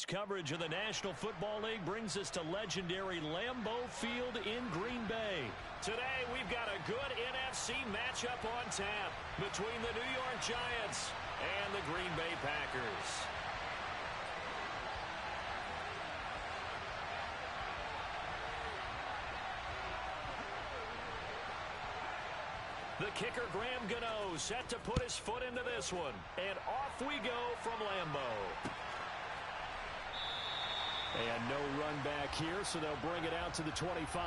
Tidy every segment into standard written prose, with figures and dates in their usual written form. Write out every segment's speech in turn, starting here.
Coverage of the National Football League brings us to legendary Lambeau Field in Green Bay. Today, we've got a good NFC matchup on tap between the New York Giants and the Green Bay Packers. The kicker, Graham Gano, set to put his foot into this one. And off we go from Lambeau. And no run back here, so they'll bring it out to the 25.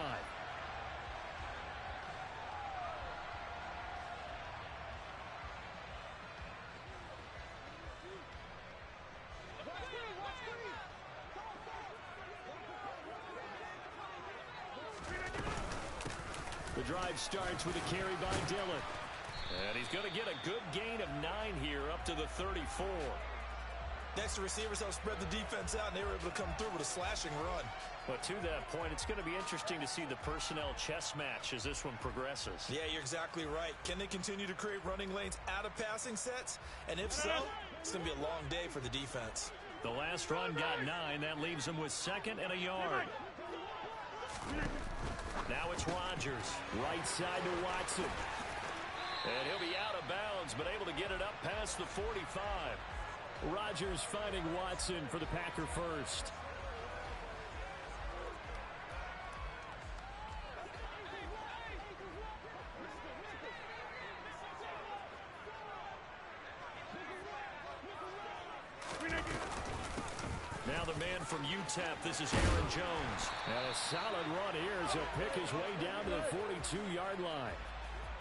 The drive starts with a carry by Dillon. And he's going to get a good gain of 9 here up to the 34. Next, the receivers help spread the defense out, and they were able to come through with a slashing run. But to that point, it's going to be interesting to see the personnel chess match as this one progresses. Yeah, you're exactly right. Can they continue to create running lanes out of passing sets? And if so, it's going to be a long day for the defense. The last run got 9. That leaves them with 2nd and a yard. Now it's Rodgers. Right side to Watson. And he'll be out of bounds, but able to get it up past the 45. Rodgers finding Watson for the Packer first. Now the man from UTEP, this is Aaron Jones. And a solid run here as he'll pick his way down to the 42-yard line.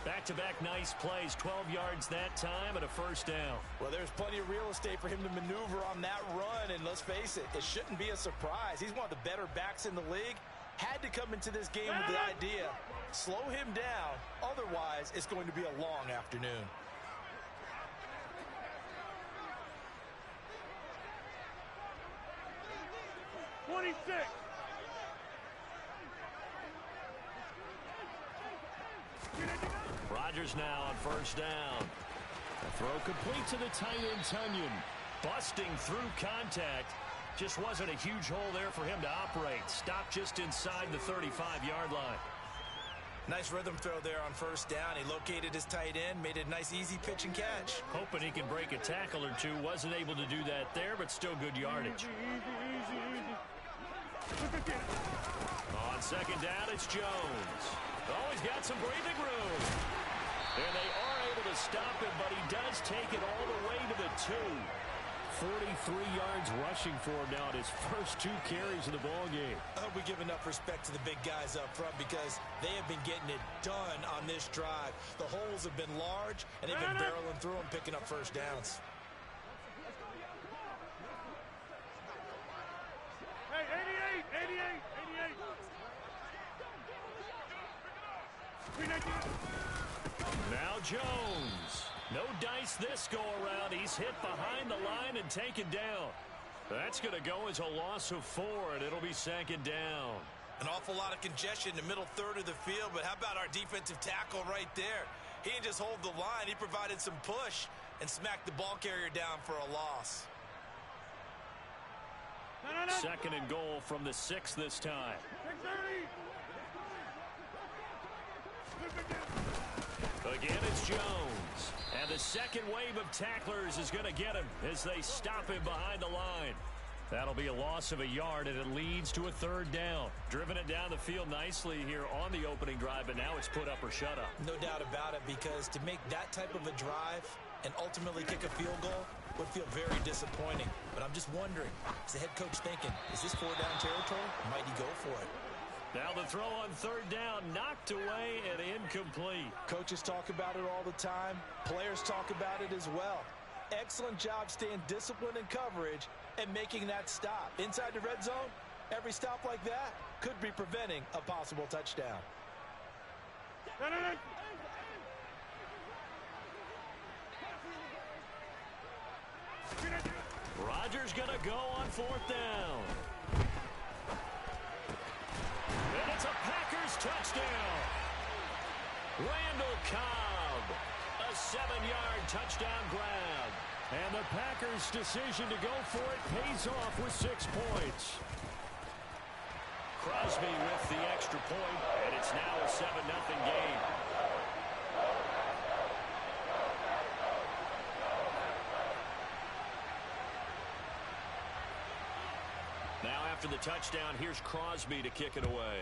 Back-to-back nice plays, 12 yards that time and a first down. Well, there's plenty of real estate for him to maneuver on that run, and let's face it, it shouldn't be a surprise. He's one of the better backs in the league. Had to come into this game with the idea, slow him down, otherwise it's going to be a long afternoon. Rodgers now on first down. The throw complete to the tight end, Tunyon. Busting through contact. Just wasn't a huge hole there for him to operate. Stopped just inside the 35-yard line. Nice rhythm throw there on first down. He located his tight end, made it a nice easy pitch and catch. Hoping he can break a tackle or two. Wasn't able to do that there, but still good yardage. On second down, it's Jones. Always got some breathing room. And they are able to stop him, but he does take it all the way to the 2. 43 yards rushing for him now at his first 2 carries of the ball game. I hope we give enough respect to the big guys up front because they have been getting it done on this drive. The holes have been large, and they've been barreling through them, picking up first downs. Hey, 88. Now Jones. No dice this go-around. He's hit behind the line and taken down. That's going to go as a loss of 4, and it'll be 2nd down. An awful lot of congestion in the middle third of the field, but how about our defensive tackle right there? He didn't just hold the line. He provided some push and smacked the ball carrier down for a loss. 2nd and goal from the 6 this time. Again, it's Jones. And the second wave of tacklers is going to get him as they stop him behind the line. That'll be a loss of a yard, and it leads to a 3rd down. Driven it down the field nicely here on the opening drive, but now it's put up or shut up. No doubt about it, because to make that type of a drive and ultimately kick a field goal would feel very disappointing. But I'm just wondering, is the head coach thinking, is this 4-down territory, or might he go for it? Now the throw on 3rd down, knocked away and incomplete. Coaches talk about it all the time. Players talk about it as well. Excellent job staying disciplined in coverage and making that stop. Inside the red zone, every stop like that could be preventing a possible touchdown. Rodgers going to go on 4th down. And it's a Packers touchdown. Randall Cobb, a 7-yard touchdown grab. And the Packers' decision to go for it pays off with 6 points. Crosby with the extra point, and it's now a 7-0 game. Now after the touchdown, here's Crosby to kick it away.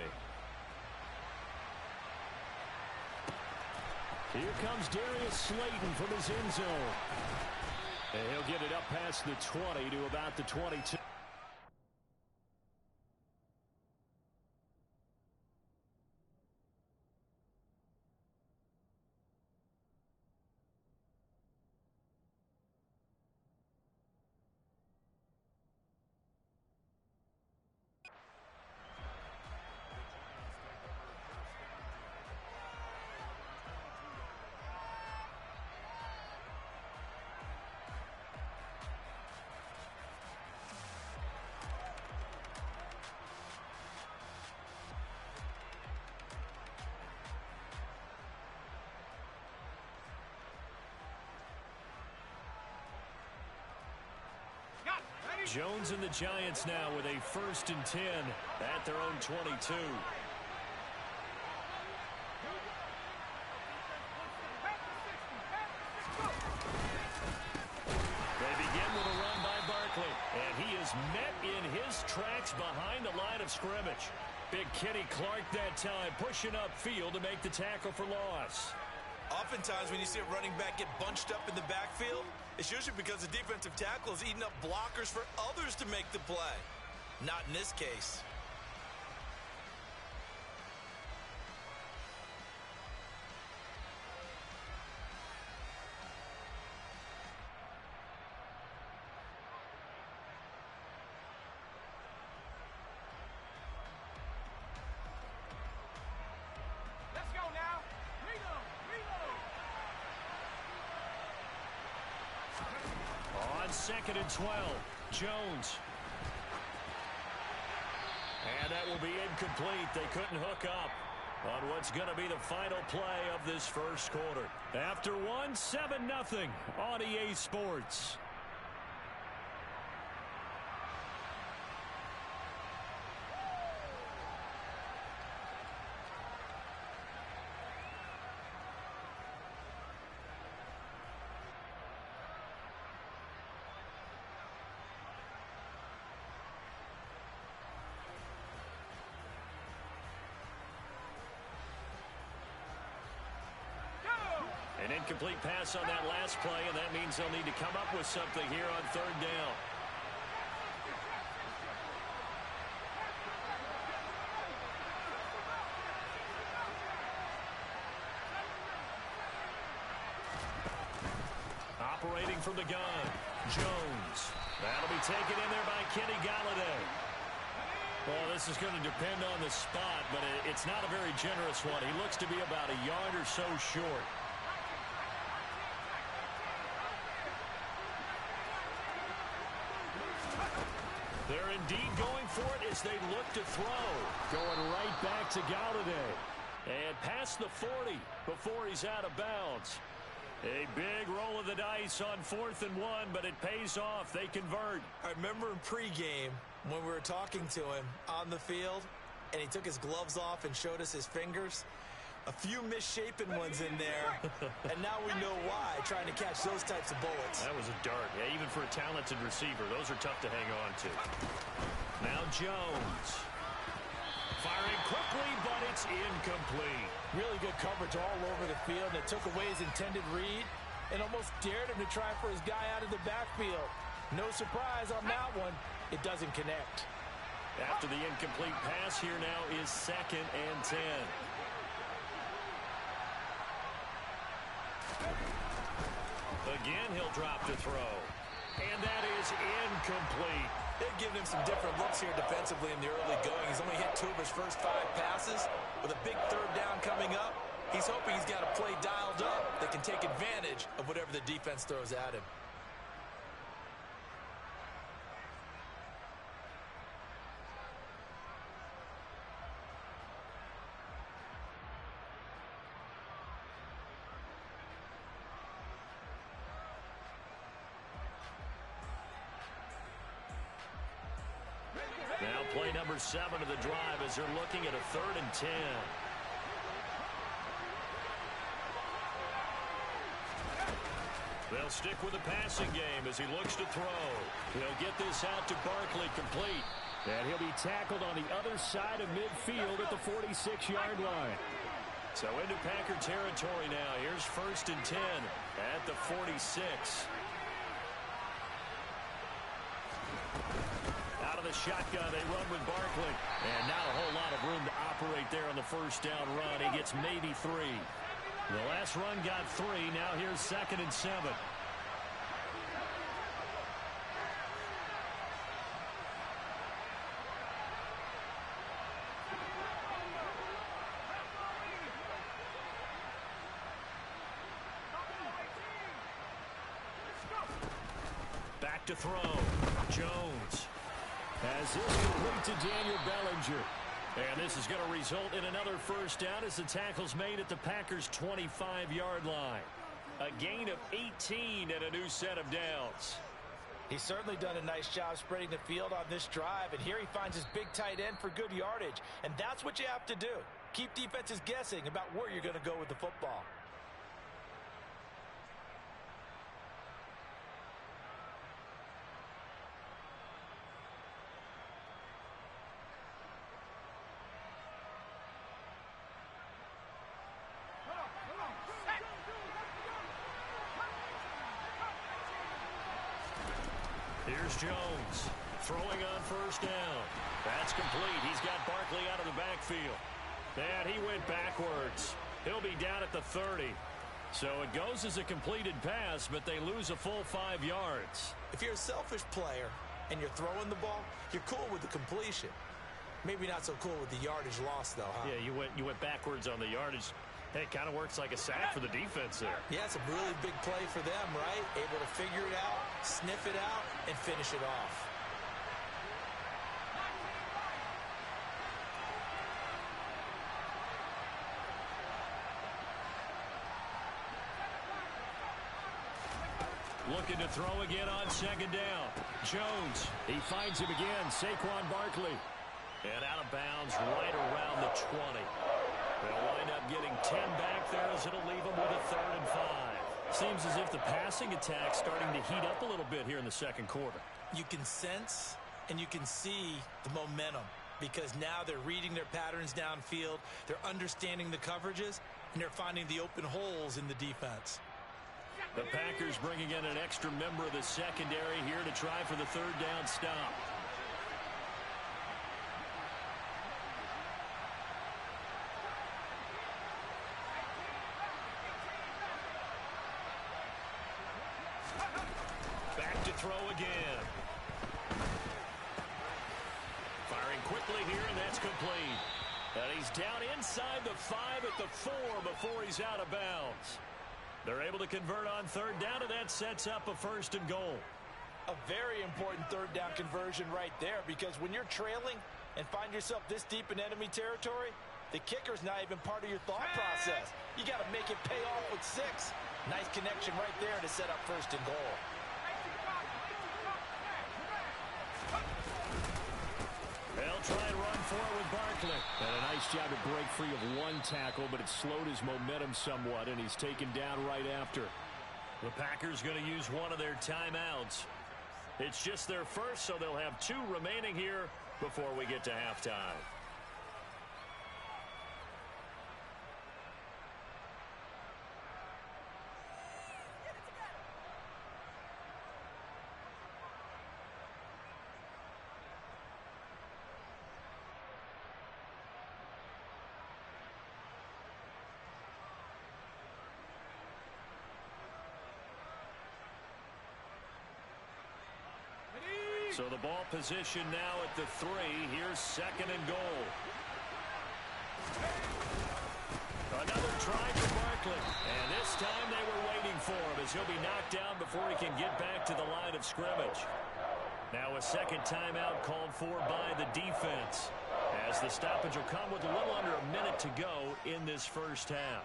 Here comes Darius Slayton from his end zone. And he'll get it up past the 20 to about the 22. Jones and the Giants now with a 1st and 10 at their own 22. They begin with a run by Barkley, and he is met in his tracks behind the line of scrimmage. Big Kenny Clark that time pushing upfield to make the tackle for loss. Oftentimes when you see a running back get bunched up in the backfield, it's usually because the defensive tackle is eating up blockers for others to make the play. Not in this case. Let's go now. Reload. On 2nd and 12, Jones. And that will be incomplete. They couldn't hook up on what's going to be the final play of this first quarter. After one, 7-0 on EA Sports. An incomplete pass on that last play, and that means they'll need to come up with something here on 3rd down. Operating from the gun, Jones. That'll be taken in there by Kenny Galladay. Well, this is going to depend on the spot, but it's not a very generous one. He looks to be about a yard or so short. They're indeed going for it as they look to throw. Going right back to Galladay. And past the 40 before he's out of bounds. A big roll of the dice on 4th and 1, but it pays off. They convert. I remember in pregame when we were talking to him on the field, and he took his gloves off and showed us his fingers. A few misshapen ones in there, and now we know why, trying to catch those types of bullets. That was a dart. Yeah, even for a talented receiver, those are tough to hang on to. Now Jones. Firing quickly, but it's incomplete. Really good coverage all over the field, and it took away his intended read and almost dared him to try for his guy out of the backfield. No surprise on that one. It doesn't connect. After the incomplete pass, here now is 2nd and 10. Again, he'll drop to throw. And that is incomplete. They've given him some different looks here defensively in the early going. He's only hit 2 of his first 5 passes. With a big 3rd down coming up, he's hoping he's got a play dialed up that can take advantage of whatever the defense throws at him. Play number 7 of the drive as they're looking at a 3rd and 10. They'll stick with the passing game as he looks to throw. He'll get this out to Barkley, complete. And he'll be tackled on the other side of midfield at the 46-yard line. So into Packer territory now. Here's 1st and 10 at the 46. Out of the shotgun, they run with Barkley. And not a whole lot of room to operate there on the first down run. He gets maybe 3. The last run got 3. Now here's 2nd and 7. Back to throw. Jones has this complete to Daniel Bellinger. And this is going to result in another first down as the tackle's made at the Packers' 25-yard line. A gain of 18 and a new set of downs. He's certainly done a nice job spreading the field on this drive, and here he finds his big tight end for good yardage. And that's what you have to do. Keep defenses guessing about where you're going to go with the football. Here's Jones throwing on first down. That's complete. He's got Barkley out of the backfield. And he went backwards. He'll be down at the 30. So it goes as a completed pass, but they lose a full 5 yards. If you're a selfish player and you're throwing the ball, you're cool with the completion. Maybe not so cool with the yardage loss, though, huh? Yeah, you went backwards on the yardage. Hey, it kind of works like a sack for the defense there. Yeah, it's a really big play for them, right? Able to figure it out, sniff it out, and finish it off. Looking to throw again on 2nd down. Jones, he finds him again. Saquon Barkley. And out of bounds right around the 20. They'll wind up getting 10 back there as it'll leave them with a 3rd and 5. Seems as if the passing attack's starting to heat up a little bit here in the second quarter. You can sense and you can see the momentum because now they're reading their patterns downfield, they're understanding the coverages, and they're finding the open holes in the defense. The Packers bringing in an extra member of the secondary here to try for the 3rd down stop. Back to throw again. Firing quickly here, and that's complete. And he's down inside the 5 at the 4 before he's out of bounds. They're able to convert on 3rd down, and that sets up a 1st and goal. A very important 3rd down conversion right there because when you're trailing and find yourself this deep in enemy territory, the kicker's not even part of your thought process. You got to make it pay off with 6. Nice connection right there to set up 1st and goal. They'll try and run for it with Barkley. And a nice job to break free of 1 tackle, but it slowed his momentum somewhat, and he's taken down right after. The Packers going to use one of their timeouts. It's just their first, so they'll have 2 remaining here before we get to halftime. So the ball position now at the 3. Here's 2nd and goal. Another try for Barkley. And this time they were waiting for him as he'll be knocked down before he can get back to the line of scrimmage. Now a 2nd timeout called for by the defense as the stoppage will come with a little under a minute to go in this first half.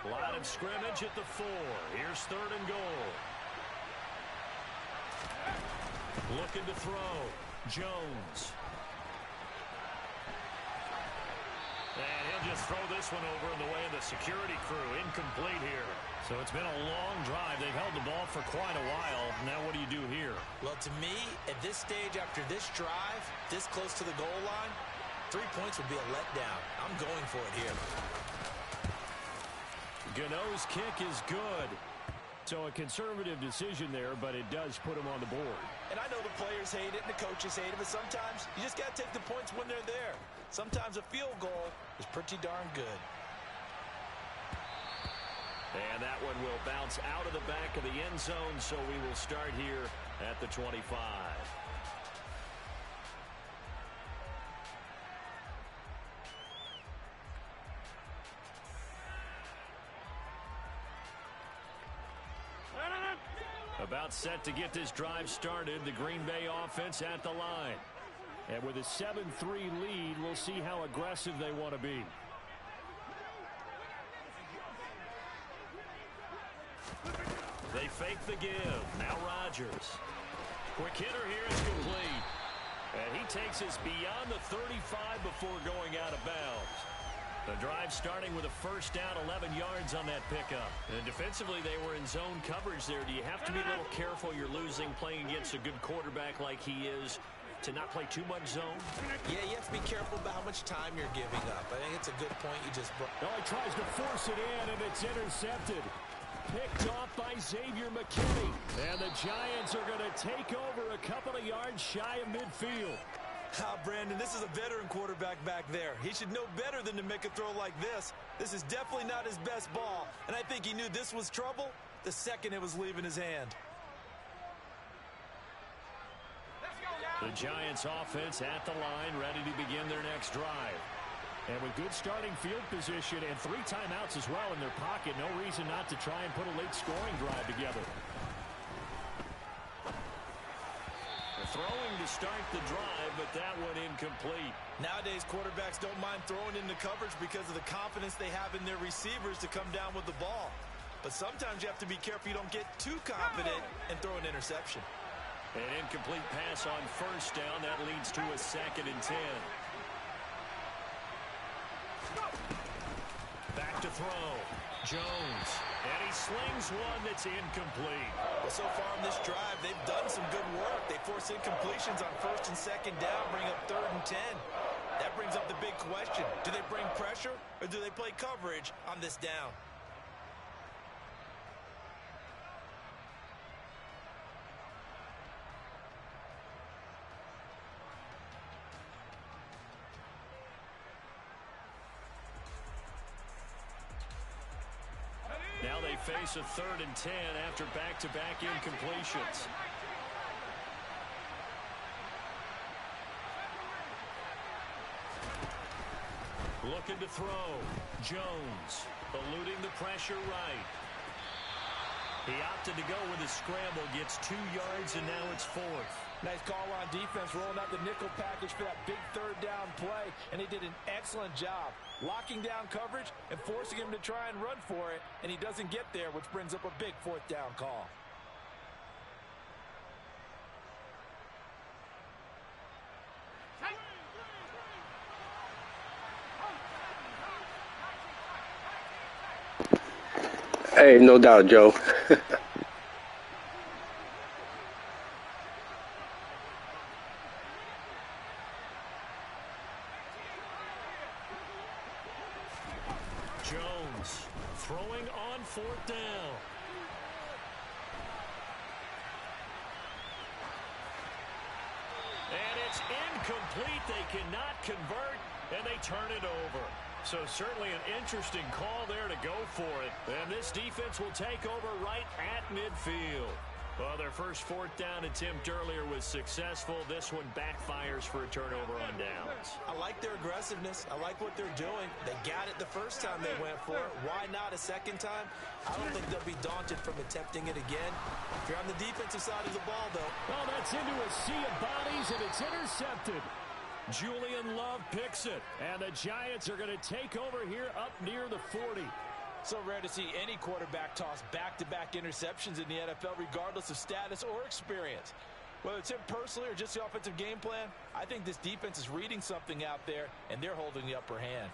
Line of scrimmage at the 4. Here's 3rd and goal. Looking to throw. Jones. And he'll just throw this one over in the way of the security crew. Incomplete here. So it's been a long drive. They've held the ball for quite a while. Now what do you do here? Well, to me, at this stage after this drive, this close to the goal line, 3 points would be a letdown. I'm going for it here. Gano's kick is good. So a conservative decision there, but it does put him on the board. And I know the players hate it and the coaches hate it, but sometimes you just got to take the points when they're there. Sometimes a field goal is pretty darn good. And that one will bounce out of the back of the end zone, so we will start here at the 25. About set to get this drive started, the Green Bay offense at the line. And with a 7-3 lead, we'll see how aggressive they want to be. They fake the give. Now Rodgers. Quick hitter here is complete. And he takes us beyond the 35 before going out of bounds. The drive starting with a first down, 11 yards on that pickup. And defensively, they were in zone coverage there. Do you have to be a little careful? You're losing, playing against a good quarterback like he is, to not play too much zone? Yeah, you have to be careful about how much time you're giving up. I think it's a good point you just brought. No, he tries to force it in, and it's intercepted. Picked off by Xavier McKinney. And the Giants are going to take over a couple of yards shy of midfield. Brandon, this is a veteran quarterback back there. He should know better than to make a throw like this. This is definitely not his best ball, and I think he knew this was trouble the second it was leaving his hand. The Giants offense at the line, ready to begin their next drive. And with good starting field position and 3 timeouts as well in their pocket, no reason not to try and put a late scoring drive together. Throwing to start the drive, but that one incomplete. Nowadays, quarterbacks don't mind throwing into coverage because of the confidence they have in their receivers to come down with the ball. But sometimes you have to be careful you don't get too confident and throw an interception. An incomplete pass on first down. That leads to a 2nd and 10. Back to throw. Jones. And he slings one that's incomplete. Well, so far on this drive, they've done some good work. They force incompletions on 1st and 2nd down, bring up 3rd and 10. That brings up the big question. Do they bring pressure or do they play coverage on this down? Now they face a 3rd and 10 after back-to-back incompletions. Looking to throw. Jones eluding the pressure right. He opted to go with a scramble, gets 2 yards, and now it's 4th. Nice call on defense, rolling out the nickel package for that big 3rd down play, and he did an excellent job locking down coverage and forcing him to try and run for it, and he doesn't get there, which brings up a big 4th down call. Hey, no doubt, Joe. Jones throwing on 4th down. And it's incomplete. They cannot convert, and they turn it over. So certainly an interesting call there to go for it. And this defense will take over right at midfield. Well, their first 4th down attempt earlier was successful. This one backfires for a turnover on downs. I like their aggressiveness. I like what they're doing. They got it the first time they went for it. Why not a second time? I don't think they'll be daunted from attempting it again. If you're on the defensive side of the ball, though. Oh, that's into a sea of bodies, and it's intercepted. Julian Love picks it, and the Giants are going to take over here up near the 40. So rare to see any quarterback toss back-to-back interceptions in the NFL, regardless of status or experience. Whether it's him personally or just the offensive game plan, I think this defense is reading something out there, and they're holding the upper hand.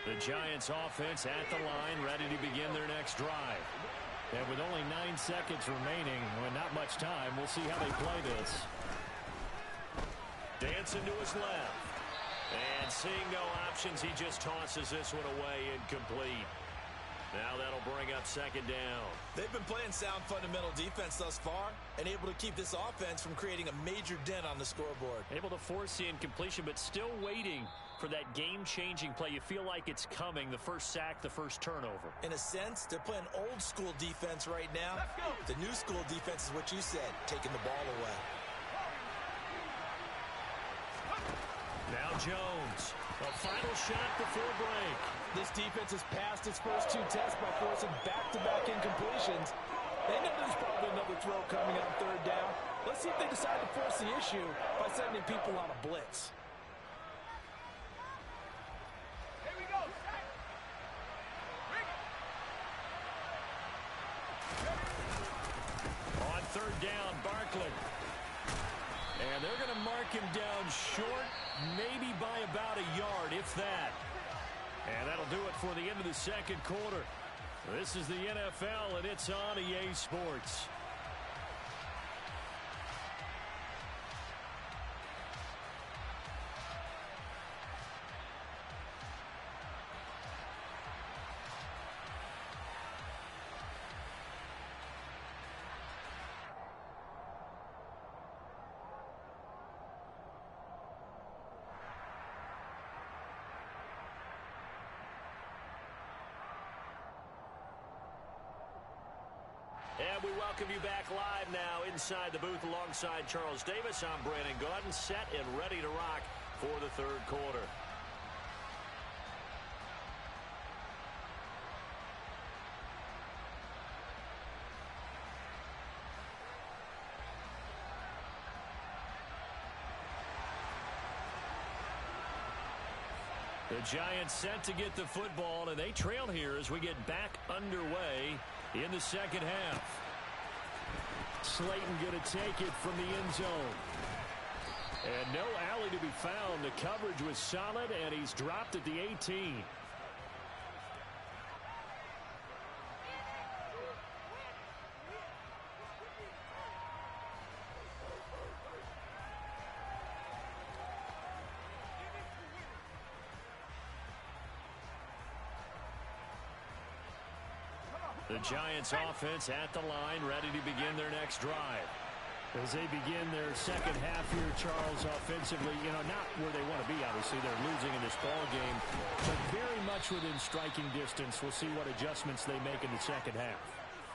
The Giants offense at the line, ready to begin their next drive. And with only 9 seconds remaining, well, not much time, we'll see how they play this. Dancing to his left. And seeing no options, he just tosses this one away incomplete. Now that'll bring up second down. They've been playing sound fundamental defense thus far and able to keep this offense from creating a major dent on the scoreboard. Able to force the incompletion, but still waiting for that game-changing play. You feel like it's coming, the first sack, the first turnover. In a sense, they're playing old-school defense right now. The new school defense is what you said, taking the ball away. Now Jones. A final shot before break. This defense has passed its first 2 tests by forcing back-to-back incompletions. They know there's probably another throw coming on third down. Let's see if they decide to force the issue by sending people on a blitz. Here we go. On third down, Barkley. And they're going to mark him down short, maybe by about a yard, if that. And that'll do it for the end of the second quarter. This is the NFL, and it's on EA Sports. And we welcome you back live now inside the booth alongside Charles Davis. I'm Brandon Gaudin, set and ready to rock for the third quarter. The Giants set to get the football, and they trail here as we get back underway in the second half. Slayton going to take it from the end zone. And no alley to be found. The coverage was solid, and he's dropped at the 18. The Giants offense at the line, ready to begin their next drive. As they begin their second half here, Charles, offensively, not where they want to be, obviously. They're losing in this ball game, but very much within striking distance. We'll see what adjustments they make in the second half.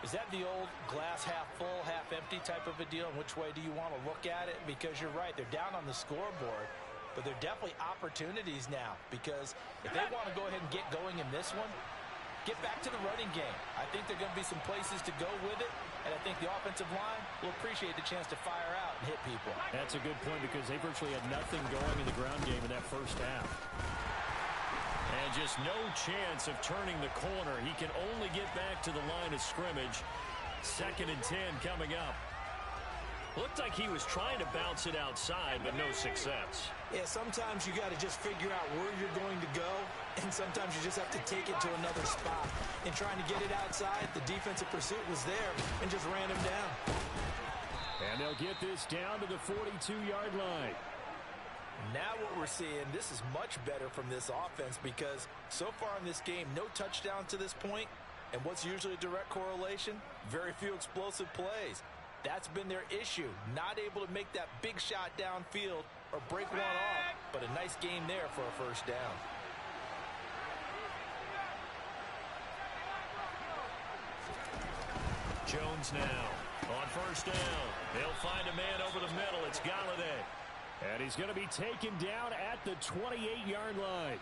Is that the old glass half full, half empty type of a deal? And which way do you want to look at it? Because you're right, they're down on the scoreboard, but they're definitely opportunities now. Because if they want to go ahead and get going in this one, get back to the running game. I think there are going to be some places to go with it, and I think the offensive line will appreciate the chance to fire out and hit people. That's a good point because they virtually had nothing going in the ground game in that first half. And just no chance of turning the corner. He can only get back to the line of scrimmage. 2nd and 10 coming up. Looked like he was trying to bounce it outside, but no success. Yeah, sometimes you got to just figure out where you're going to go, and sometimes you just have to take it to another spot. In trying to get it outside, the defensive pursuit was there and just ran him down. And they'll get this down to the 42-yard line. Now what we're seeing, this is much better from this offense because so far in this game, no touchdown to this point, and what's usually a direct correlation? Very few explosive plays. That's been their issue, not able to make that big shot downfield or break one off, but a nice game there for a first down. Jones now on first down. They'll find a man over the middle. It's Galladay. And he's going to be taken down at the 28-yard line.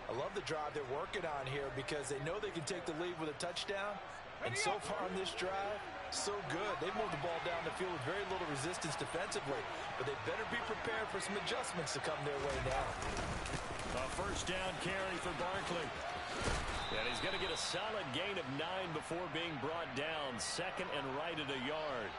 I love the drive they're working on here because they know they can take the lead with a touchdown. And so far on this drive, so good. They've moved the ball down the field with very little resistance defensively. But they better be prepared for some adjustments to come their way now. A first down carry for Barkley. And he's going to get a solid gain of 9 before being brought down. Second and right at a yard.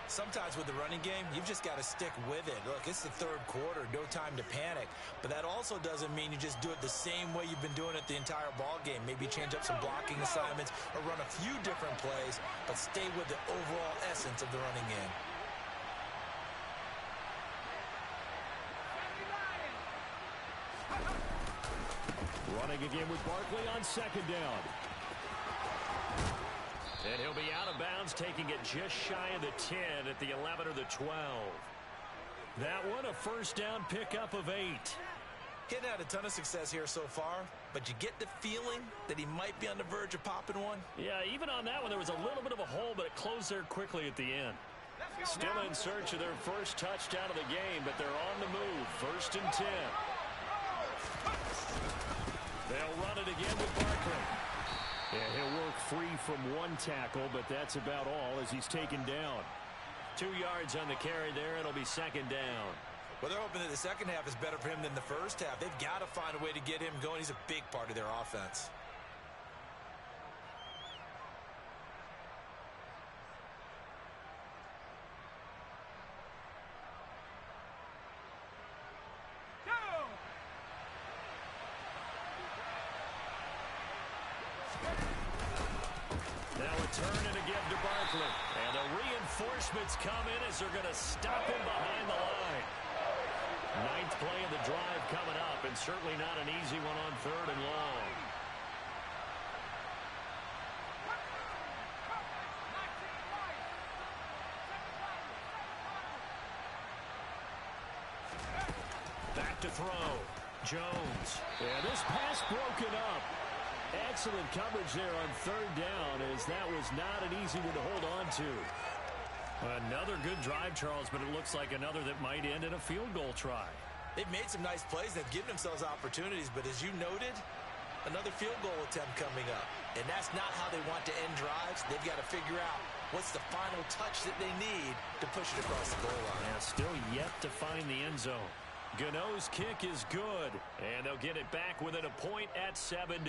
Sometimes with the running game, you've just got to stick with it. Look, it's the third quarter, no time to panic. But that also doesn't mean you just do it the same way you've been doing it the entire ball game. Maybe change up some blocking assignments or run a few different plays, but stay with the overall essence of the running game. Running again with Barkley on second down. And he'll be out of bounds, taking it just shy of the 10 at the 11 or the 12. That one a first down pickup of 8. Getting had a ton of success here so far, but you get the feeling that he might be on the verge of popping one. Yeah, even on that one, there was a little bit of a hole, but it closed there quickly at the end. Still in search of their first touchdown of the game, but they're on the move. First and 10. They'll run it again with Barkley. Yeah, he'll work free from one tackle, but that's about all as he's taken down. 2 yards on the carry there. It'll be second down. Well, they're hoping that the second half is better for him than the first half. They've got to find a way to get him going. He's a big part of their offense. Now a turn and a give to Barkley. And the reinforcements come in as they're going to stop him behind the line. 9th play of the drive coming up, and certainly not an easy one on third and long. Back to throw. Jones. And this pass broken up. Excellent coverage there on third down, as that was not an easy one to hold on to. Another good drive, Charles, but it looks like another that might end in a field goal try. They've made some nice plays. They've given themselves opportunities, but as you noted, another field goal attempt coming up. And that's not how they want to end drives. They've got to figure out what's the final touch that they need to push it across the goal line. Yeah, still yet to find the end zone. Gano's kick is good, and they'll get it back within a point at 7-6.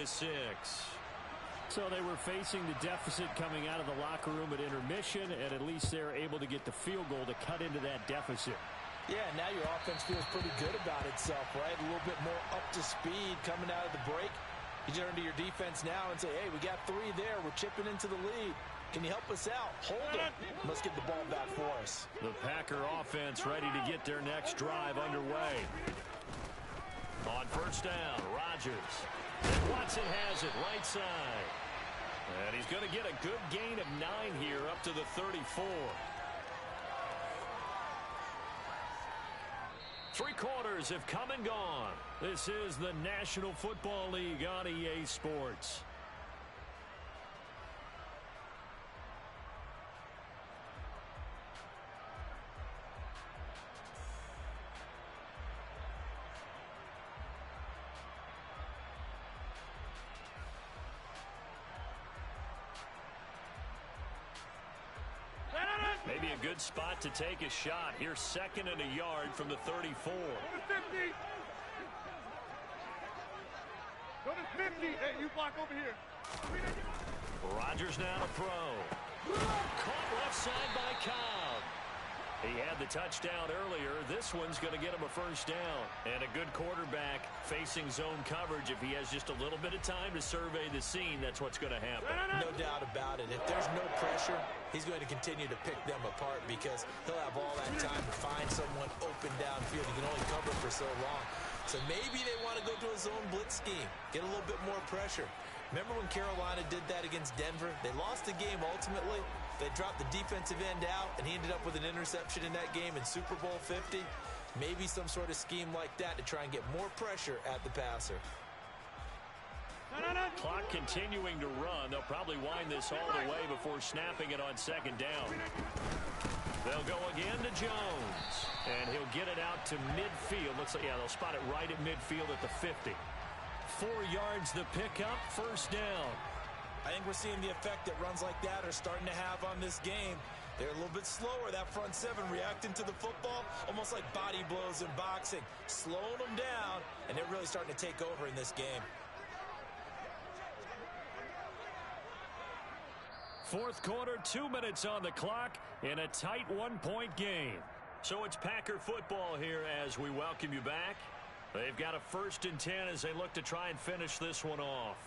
So they were facing the deficit coming out of the locker room at intermission, and at least they're able to get the field goal to cut into that deficit. Yeah, now your offense feels pretty good about itself, right? A little bit more up to speed coming out of the break. You turn to your defense now and say, hey, we got 3 there. We're chipping into the lead. Can you help us out? Hold it. Let's get the ball back for us. The Packer offense ready to get their next drive underway. On first down, Rodgers. And Watson has it right side. And he's going to get a good gain of 9 here up to the 34. 3 quarters have come and gone. This is the National Football League on EA Sports. Maybe a good spot to take a shot. Here's second and a yard from the 34. Go to 50. Hey, you block over here. Rodgers now to throw. Caught left side by Cobb. He had the touchdown earlier. This one's going to get him a first down. And a good quarterback facing zone coverage. If he has just a little bit of time to survey the scene, that's what's going to happen. No doubt about it. If there's no pressure, he's going to continue to pick them apart because he'll have all that time to find someone open downfield. He can only cover for so long. So maybe they want to go to a zone blitz scheme, get a little bit more pressure. Remember when Carolina did that against Denver? They lost the game ultimately. They dropped the defensive end out, and he ended up with an interception in that game in Super Bowl 50. Maybe some sort of scheme like that to try and get more pressure at the passer. Clock continuing to run. They'll probably wind this all the way before snapping it on second down. They'll go again to Jones, and he'll get it out to midfield. Looks like, yeah, they'll spot it right at midfield at the 50. 4 yards the pickup, first down. I think we're seeing the effect that runs like that are starting to have on this game. They're a little bit slower, that front seven, reacting to the football, almost like body blows in boxing, slowing them down, and they're really starting to take over in this game. Fourth quarter, 2 minutes on the clock in a tight one-point game. So it's Packer football here as we welcome you back. They've got a 1st and 10 as they look to try and finish this one off.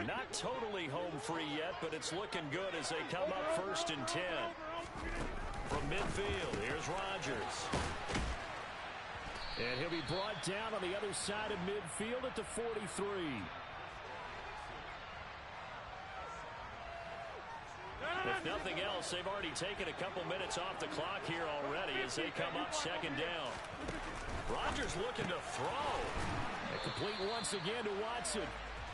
Not totally home free yet, but it's looking good as they come up 1st and 10. From midfield, here's Rodgers. And he'll be brought down on the other side of midfield at the 43. If nothing else, they've already taken a couple minutes off the clock here already as they come up 2nd down. Rodgers looking to throw. And complete once again to Watson.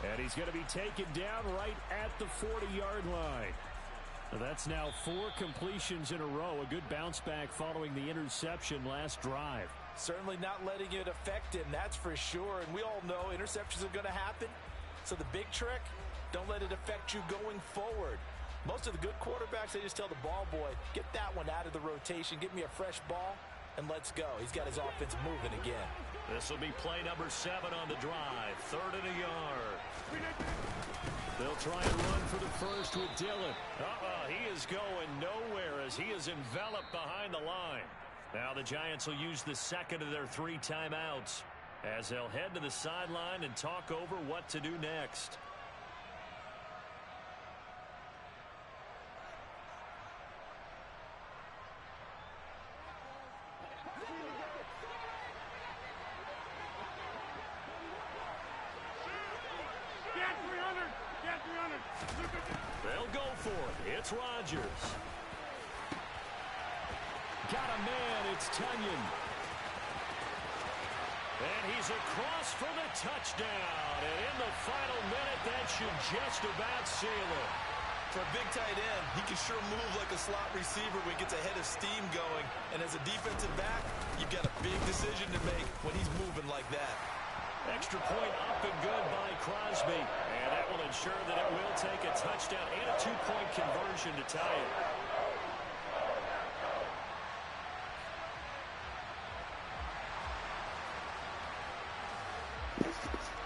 And he's going to be taken down right at the 40-yard line. That's now 4 completions in a row. A good bounce back following the interception last drive. Certainly not letting it affect him, that's for sure. And we all know interceptions are going to happen. So the big trick, don't let it affect you going forward. Most of the good quarterbacks, they just tell the ball boy, get that one out of the rotation, give me a fresh ball, and let's go. He's got his offense moving again. This will be play number 7 on the drive. 3rd and a yard. They'll try and run for the first with Dillon. He is going nowhere as he is enveloped behind the line. Now the Giants will use the 2nd of their 3 timeouts as they'll head to the sideline and talk over what to do next. They'll go for it. It's Rodgers. Got a man. It's Tunyon. And he's across for the touchdown. And in the final minute, that should just about seal it. For a big tight end, he can sure move like a slot receiver when he gets a head of steam going. And as a defensive back, you've got a big decision to make when he's moving like that. Extra point up and good by Crosby. And that will ensure that it will take a touchdown and a 2-point conversion to tie it.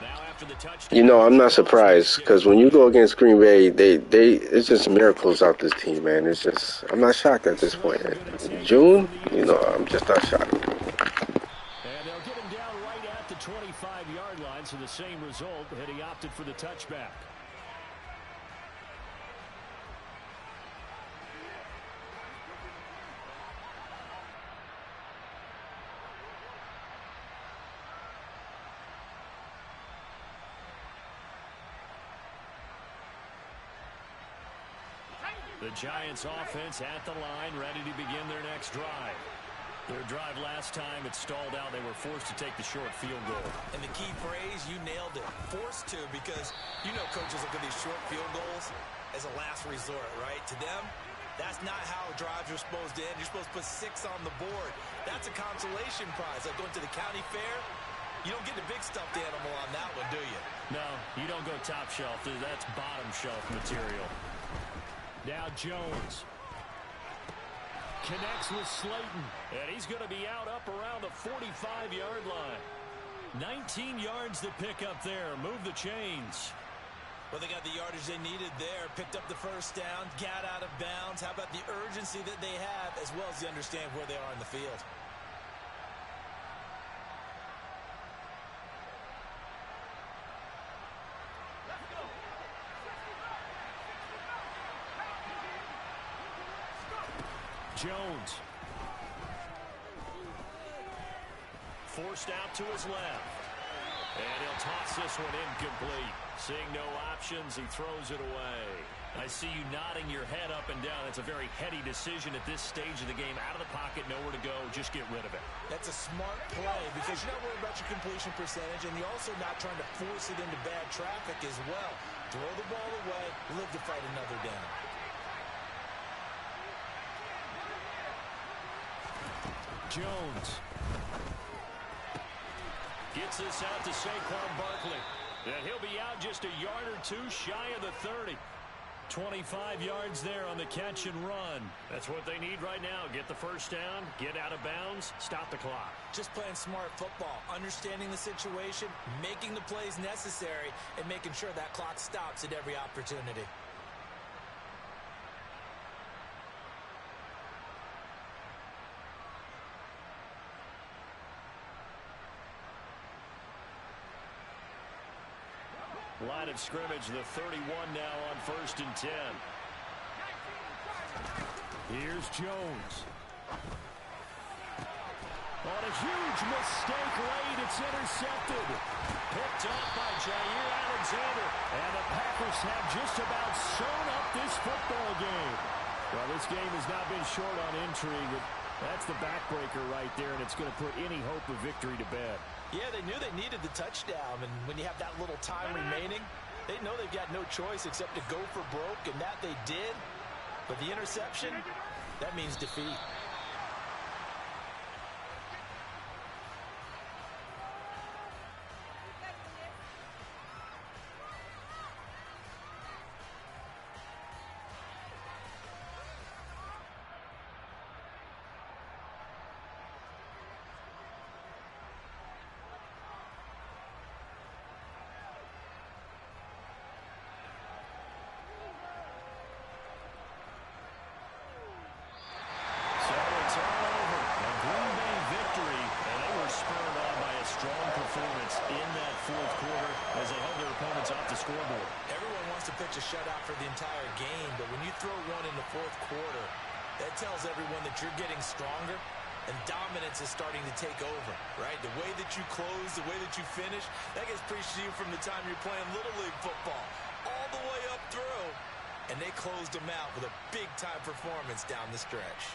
Now after the touchdown, You know, I'm not surprised because when you go against Green Bay, it's just miracles out this team, man. It's just, I'm not shocked at this point. June, you know, I'm just not shocked. And they'll get him down right at the 25-yard line, so the same result, and he opted for the touchback. The Giants offense at the line, ready to begin their next drive. Their drive last time, it stalled out. They were forced to take the short field goal. And the key phrase, you nailed it. Forced to, because you know coaches look at these short field goals as a last resort, right? To them, that's not how drives are supposed to end. You're supposed to put 6 on the board. That's a consolation prize. Like going to the county fair, you don't get the big stuffed animal on that one, do you? No, you don't go top shelf. That's bottom shelf material. Now Jones connects with Slayton, and he's going to be out up around the 45-yard line. 19 yards to pick up there. Move the chains. Well, they got the yardage they needed there. Picked up the first down, got out of bounds. How about the urgency that they have, as well as they understand where they are in the field? Jones. Forced out to his left. And he'll toss this one incomplete. Seeing no options, he throws it away. I see you nodding your head up and down. It's a very heady decision at this stage of the game. Out of the pocket, nowhere to go. Just get rid of it. That's a smart play because you're not worried about your completion percentage, and you're also not trying to force it into bad traffic as well. Throw the ball away, live to fight another down. Jones. Gets this out to Saquon Barkley. And he'll be out just a yard or two shy of the 30. 25 yards there on the catch and run. That's what they need right now. Get the first down, get out of bounds, stop the clock. Just playing smart football, understanding the situation, making the plays necessary, and making sure that clock stops at every opportunity. Line of scrimmage, the 31 now on 1st and 10. Here's Jones. On a huge mistake late, it's intercepted. Picked up by Jair Alexander. And the Packers have just about sewn up this football game. Well, this game has not been short on intrigue. That's the backbreaker right there, and it's going to put any hope of victory to bed. Yeah, they knew they needed the touchdown, and when you have that little time remaining, they know they've got no choice except to go for broke, and that they did. But the interception, that means defeat. In that fourth quarter as they held their opponents off the scoreboard. Everyone wants to pitch a shutout for the entire game, but when you throw one in the fourth quarter, that tells everyone that you're getting stronger and dominance is starting to take over, right? The way that you close, the way that you finish, that gets preached to you from the time you're playing Little League football all the way up through, and they closed them out with a big-time performance down the stretch.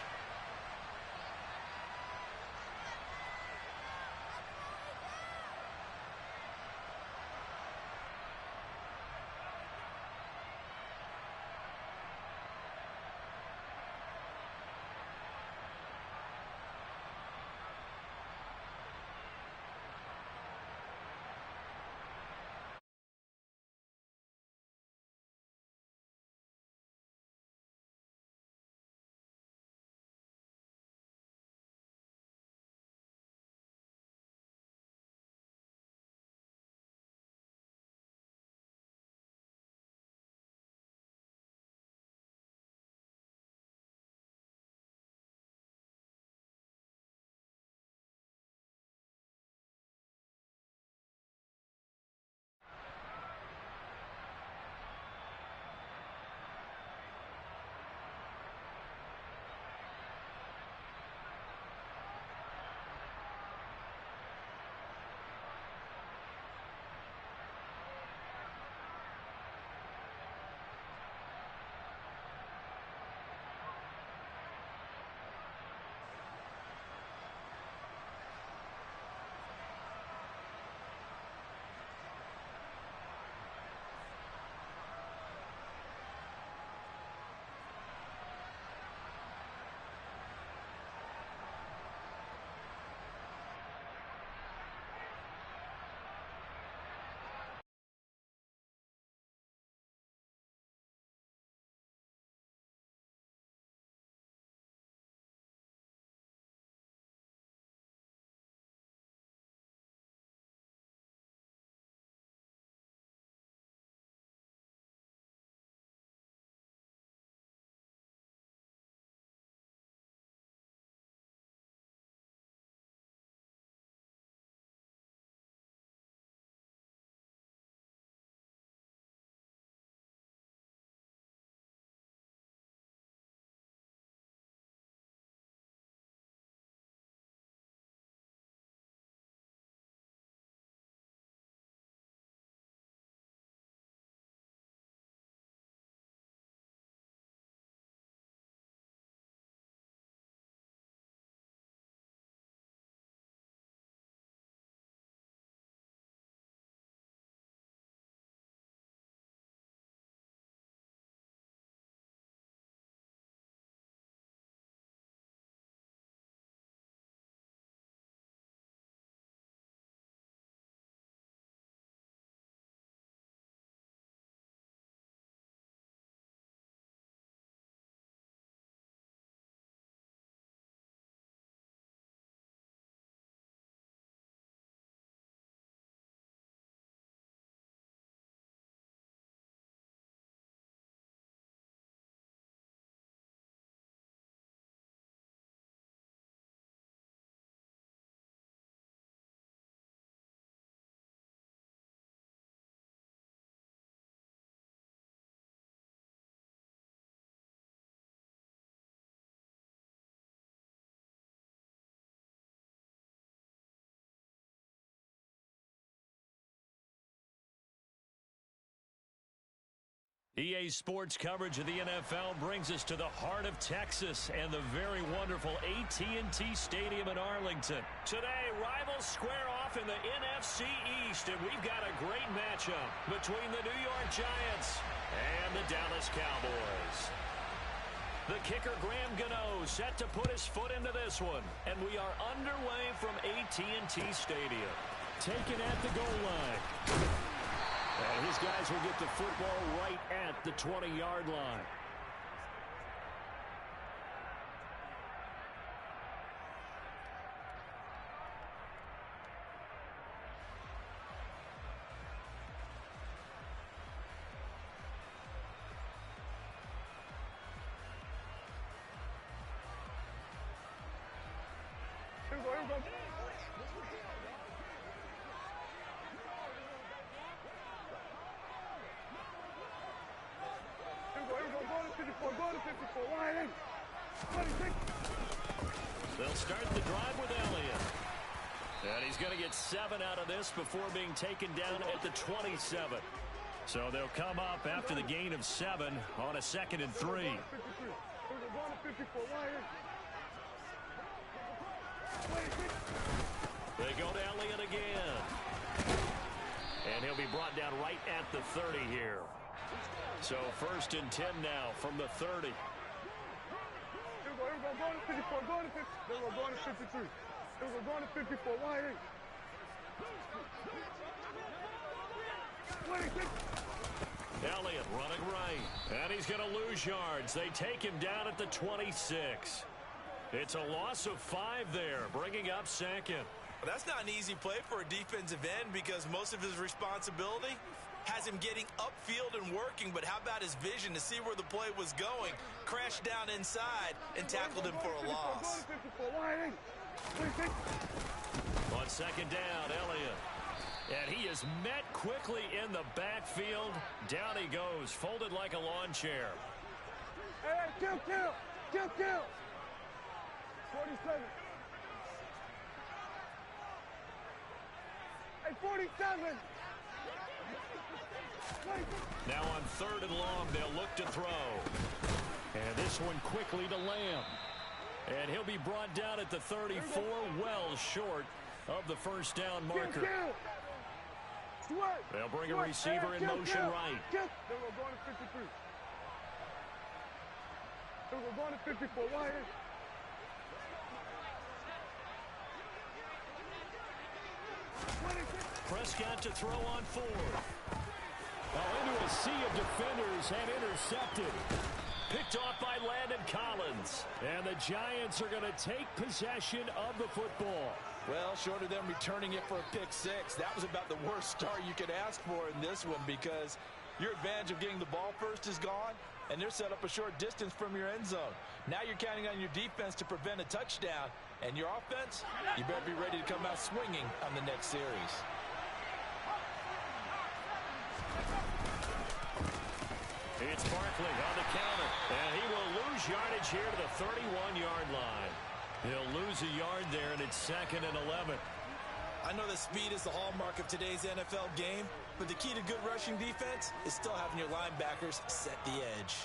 EA Sports coverage of the NFL brings us to the heart of Texas and the very wonderful AT&T Stadium in Arlington. Today, rivals square off in the NFC East, and we've got a great matchup between the New York Giants and the Dallas Cowboys. The kicker, Graham Gano, set to put his foot into this one, and we are underway from AT&T Stadium. Taken at the goal line. And his guys will get the football right at the 20-yard line. They'll start the drive with Elliott. And he's going to get 7 out of this before being taken down at the 27. So they'll come up after the gain of 7 on a 2nd and 3. They go to Elliott again. And he'll be brought down right at the 30 here. So 1st and 10 now from the 30. Elliott running right. And he's going to lose yards. They take him down at the 26. It's a loss of 5 there, bringing up 2nd. Well, that's not an easy play for a defensive end because most of his responsibility has him getting upfield and working, but how about his vision to see where the play was going? Crashed down inside and tackled him for a loss. On 2nd down, Elliott. And he is met quickly in the backfield. Down he goes, folded like a lawn chair. Hey, kill. 47. Hey, 47. Now on 3rd and long, they'll look to throw. And this one quickly to Lamb. And he'll be brought down at the 34, well short of the 1st down marker. They'll bring a receiver in motion right. Then we're going to 53. Then we're going to 54. Why? Prescott to throw on 4. Into a sea of defenders and intercepted. Picked off by Landon Collins. And the Giants are going to take possession of the football. Well, short of them returning it for a pick 6, that was about the worst start you could ask for in this one because your advantage of getting the ball first is gone, and they're set up a short distance from your end zone. Now you're counting on your defense to prevent a touchdown, and your offense, you better be ready to come out swinging on the next series. It's Barkley on the counter, and he will lose yardage here to the 31-yard line. He'll lose a yard there, and it's 2nd and 11. I know that speed is the hallmark of today's NFL game, but the key to good rushing defense is still having your linebackers set the edge.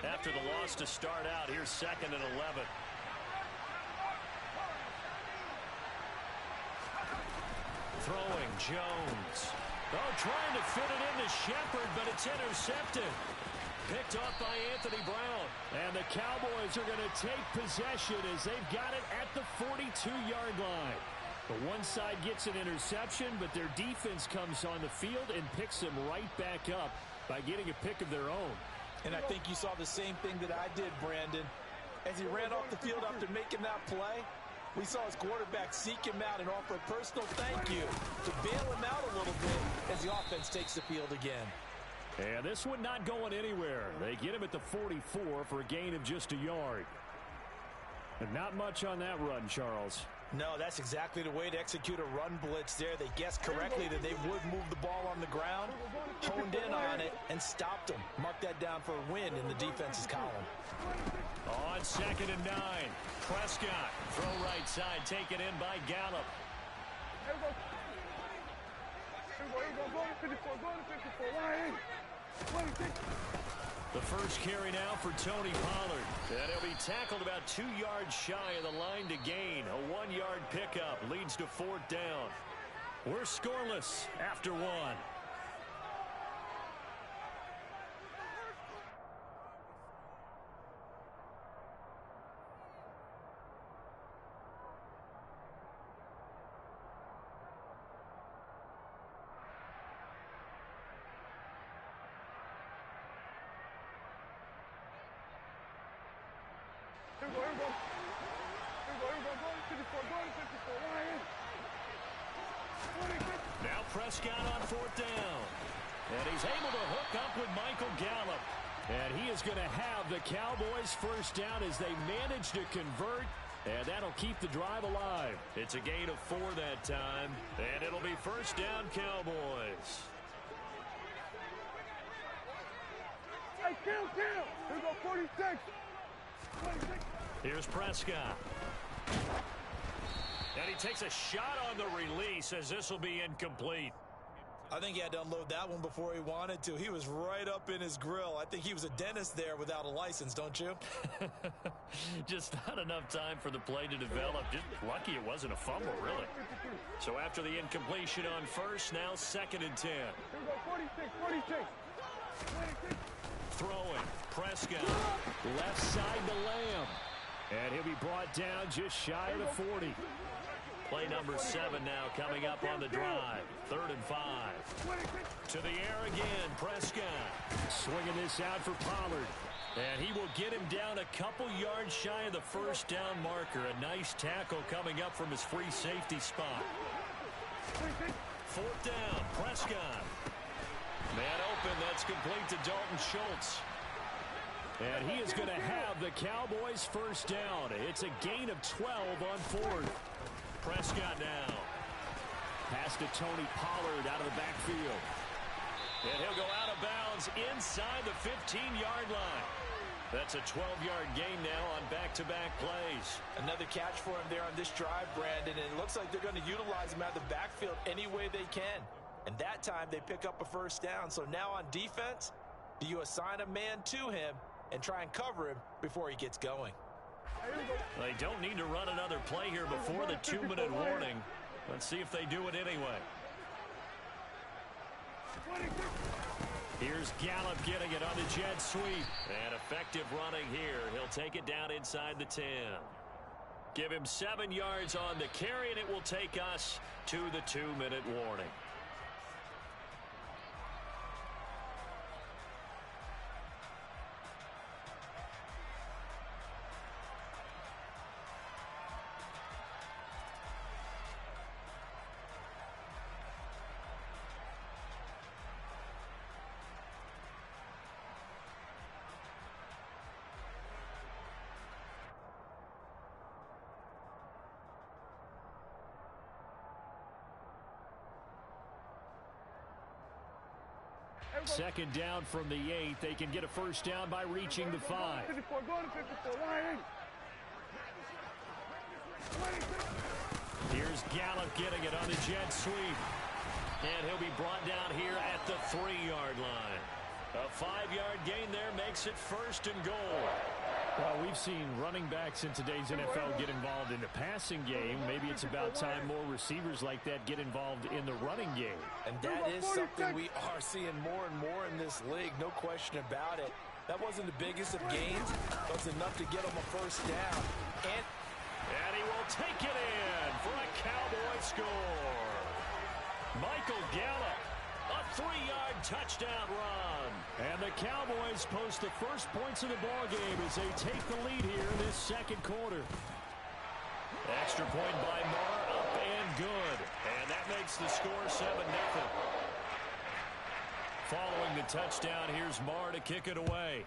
After the loss to start out, here's 2nd and 11. Throwing, Jones. Oh, trying to fit it into Shepard, but it's intercepted. Picked off by Anthony Brown. And the Cowboys are going to take possession as they've got it at the 42-yard line. The one side gets an interception, but their defense comes on the field and picks them right back up by getting a pick of their own. And I think you saw the same thing that I did, Brandon. As he ran off the field after making that play, we saw his quarterback seek him out and offer a personal thank you to bail him out a little bit as the offense takes the field again. And this one not going anywhere. They get him at the 44 for a gain of just a yard. And not much on that run, Charles. No, that's exactly the way to execute a run blitz there. They guessed correctly that they would move the ball on the ground, honed in on it, and stopped them. Mark that down for a win in the defense's column. On 2nd and 9, Prescott, throw right side, taken in by Gallup. Here we go. Go to 54. Go to 54. Why? 26. The first carry now for Tony Pollard. And he'll be tackled about 2 yards shy of the line to gain. A 1-yard pickup leads to 4th down. We're scoreless after 1. Here we go. Go to 54. Go to 54. Why? 26. Now Prescott on 4th down. And he's able to hook up with Michael Gallup. And he is going to have the Cowboys first down as they manage to convert. And that'll keep the drive alive. It's a gain of 4 that time. And it'll be first down Cowboys. Hey, kill. Here we go. 46. 26. Here's Prescott. And he takes a shot on the release as this will be incomplete. I think he had to unload that one before he wanted to. He was right up in his grill. I think he was a dentist there without a license, don't you? Just not enough time for the play to develop. Just lucky it wasn't a fumble, really. So after the incompletion on first, now 2nd and 10. Here we go. 46. 26. Throwing. Prescott. Left side to Lamb. And he'll be brought down just shy of the 40. Play number 7 now coming up on the drive. 3rd and 5. To the air again. Prescott. Swinging this out for Pollard. And he will get him down a couple yards shy of the first down marker. A nice tackle coming up from his free safety spot. 4th down. Prescott. Man open. That's complete to Dalton Schultz. And he is going to have the Cowboys first down. It's a gain of 12 on 4th. Prescott now. Pass to Tony Pollard out of the backfield. And he'll go out of bounds inside the 15-yard line. That's a 12-yard gain now on back-to-back plays. Another catch for him there on this drive, Brandon, and it looks like they're going to utilize him out of the backfield any way they can. And that time they pick up a first down. So now on defense, do you assign a man to him and try and cover him before he gets going? They don't need to run another play here before the 2-minute warning. Let's see if they do it anyway. Here's Gallup getting it on the jet sweep. And effective running here. He'll take it down inside the 10. Give him 7 yards on the carry, and it will take us to the 2-minute warning. Second down from the 8. They can get a first down by reaching the 5. 54. Go to 54. Why? Here's Gallup getting it on the jet sweep. And he'll be brought down here at the 3-yard line. A 5-yard gain there makes it 1st and goal. Well, we've seen running backs in today's NFL get involved in the passing game. Maybe it's about time more receivers like that get involved in the running game. And that is something we are seeing more and more in this league, no question about it. That wasn't the biggest of gains, but it's enough to get him a first down. And he will take it in for a Cowboy score. Michael Gallup, a 3-yard touchdown run. And the Cowboys post the first points of the ballgame as they take the lead here in this second quarter. Extra point by Marr, up and good. And that makes the score 7-0. Following the touchdown, here's Marr to kick it away.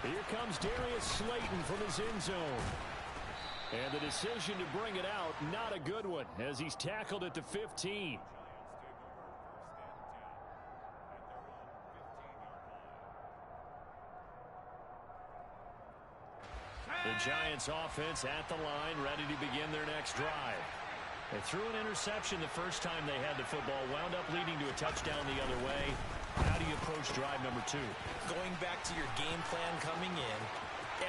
Here comes Darius Slayton from his end zone. And the decision to bring it out, not a good one, as he's tackled at the 15. The Giants offense at the line, ready to begin their next drive. They threw an interception the first time they had the football, wound up leading to a touchdown the other way. How do you approach drive number 2? Going back to your game plan coming in,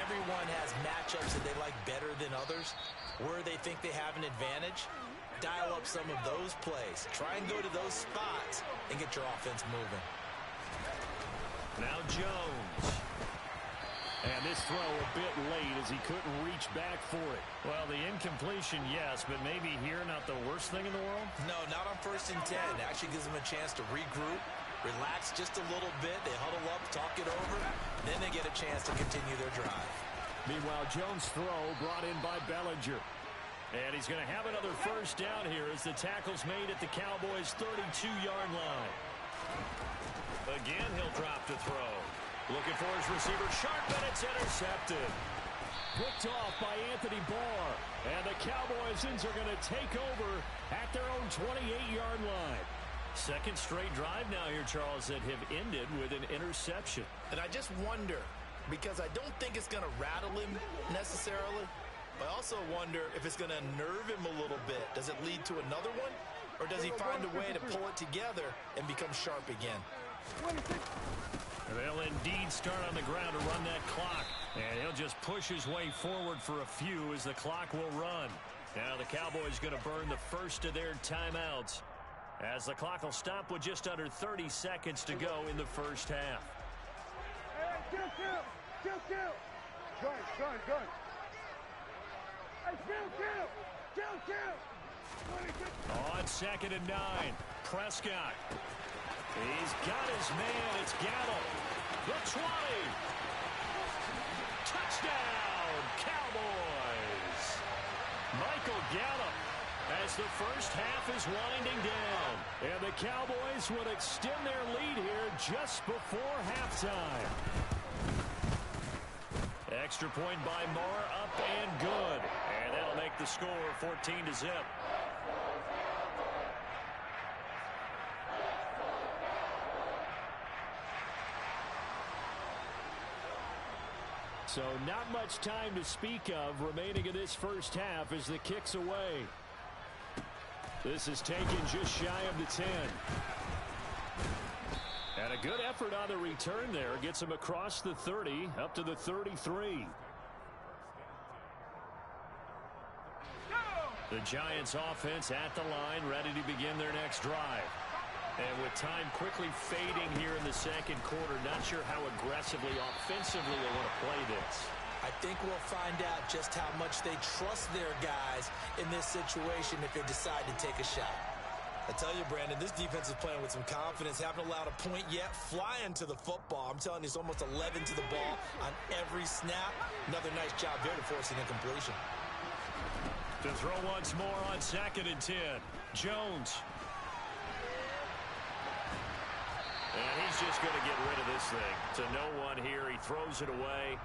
everyone has matchups that they like better than others. Where they think they have an advantage, dial up some of those plays. Try and go to those spots and get your offense moving. Now Jones. And this throw a bit late as he couldn't reach back for it. Well, the incompletion, yes, but maybe here not the worst thing in the world? No, not on 1st and 10. Actually gives them a chance to regroup, relax just a little bit. They huddle up, talk it over. Then they get a chance to continue their drive. Meanwhile, Jones' throw brought in by Bellinger. And he's going to have another first down here as the tackle's made at the Cowboys' 32-yard line. Again, he'll drop to throw. Looking for his receiver, sharp, and it's intercepted. Picked off by Anthony Barr. And the Cowboys are going to take over at their own 28-yard line. Second straight drive now here, Charles, that have ended with an interception. And I just wonder, because I don't think it's going to rattle him necessarily, but I also wonder if it's going to unnerve him a little bit. Does it lead to another one? Or does he find a way to pull it together and become sharp again? They'll indeed start on the ground to run that clock. And he'll just push his way forward for a few as the clock will run. Now the Cowboys going to burn the first of their timeouts as the clock will stop with just under 30 seconds to go in the first half. Hey, kill. Gun. Hey, kill. On 2nd and 9, Prescott. He's got his man. It's Gallup. The 20. Touchdown, Cowboys. Michael Gallup as the first half is winding down. And the Cowboys would extend their lead here just before halftime. Extra point by Moore, up and good. And that'll make the score 14-0. So not much time to speak of remaining in this first half as the kick's away. This is taken just shy of the 10. And a good effort on the return there. Gets him across the 30, up to the 33. The Giants offense at the line, ready to begin their next drive. And with time quickly fading here in the second quarter, not sure how aggressively, offensively they want to play this. I think we'll find out just how much they trust their guys in this situation if they decide to take a shot. I tell you, Brandon, this defense is playing with some confidence. Haven't allowed a point yet. Flying to the football. I'm telling you, it's almost 11 to the ball on every snap. Another nice job there to force an incompletion. To throw once more on 2nd and 10. Jones. And he's just going to get rid of this thing. To no one here. He throws it away.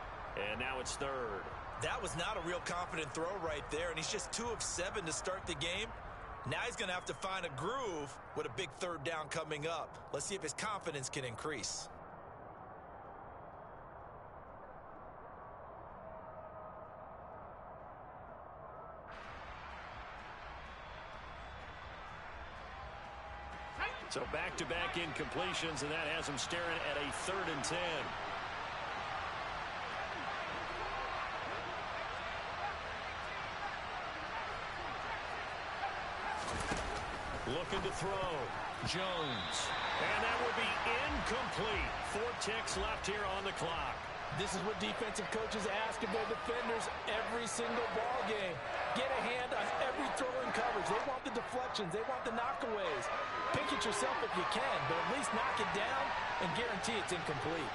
And now it's 3rd. That was not a real confident throw right there. And he's just 2 of 7 to start the game. Now he's going to have to find a groove with a big 3rd down coming up. Let's see if his confidence can increase. So back-to-back incompletions, and that has him staring at a 3rd and 10. Looking to throw. Jones. And that will be incomplete. 4 ticks left here on the clock. This is what defensive coaches ask of their defenders every single ball game. Get a hand on every throw in coverage. They want the deflections. They want the knockaways. Pick it yourself if you can, but at least knock it down and guarantee it's incomplete.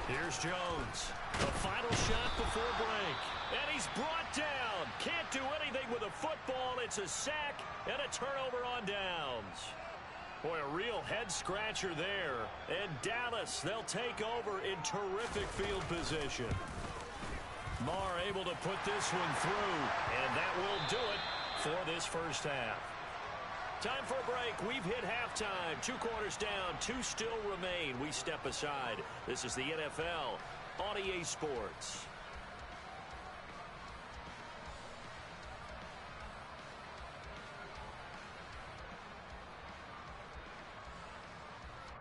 Here's Jones. The final shot before break. And he's brought down. Can't do anything with a football. It's a sack and a turnover on downs. Boy, a real head-scratcher there. And Dallas, they'll take over in terrific field position. Marr able to put this one through, and that will do it for this first half. Time for a break. We've hit halftime. 2 quarters down, 2 still remain. We step aside. This is the NFL on EA Sports.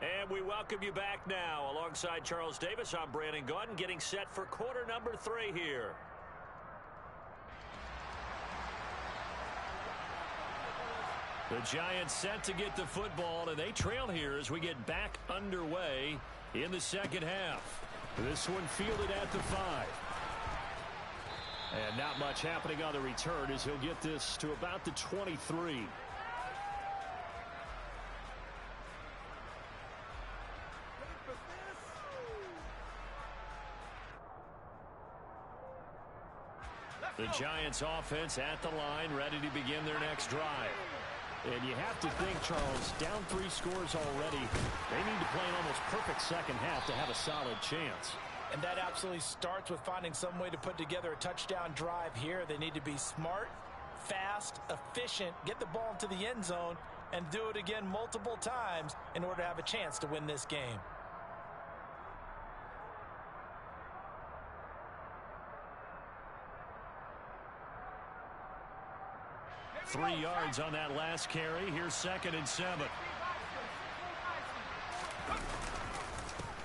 And we welcome you back now. Alongside Charles Davis, I'm Brandon Gaudin, getting set for quarter number 3 here. The Giants set to get the football, and they trail here as we get back underway in the second half. This one fielded at the 5. And not much happening on the return as he'll get this to about the 23. The Giants offense at the line, ready to begin their next drive. And you have to think, Charles, down 3 scores already. They need to play an almost perfect second half to have a solid chance. And that absolutely starts with finding some way to put together a touchdown drive here. They need to be smart, fast, efficient, get the ball into the end zone, and do it again multiple times in order to have a chance to win this game. 3 yards on that last carry. Here's 2nd and 7.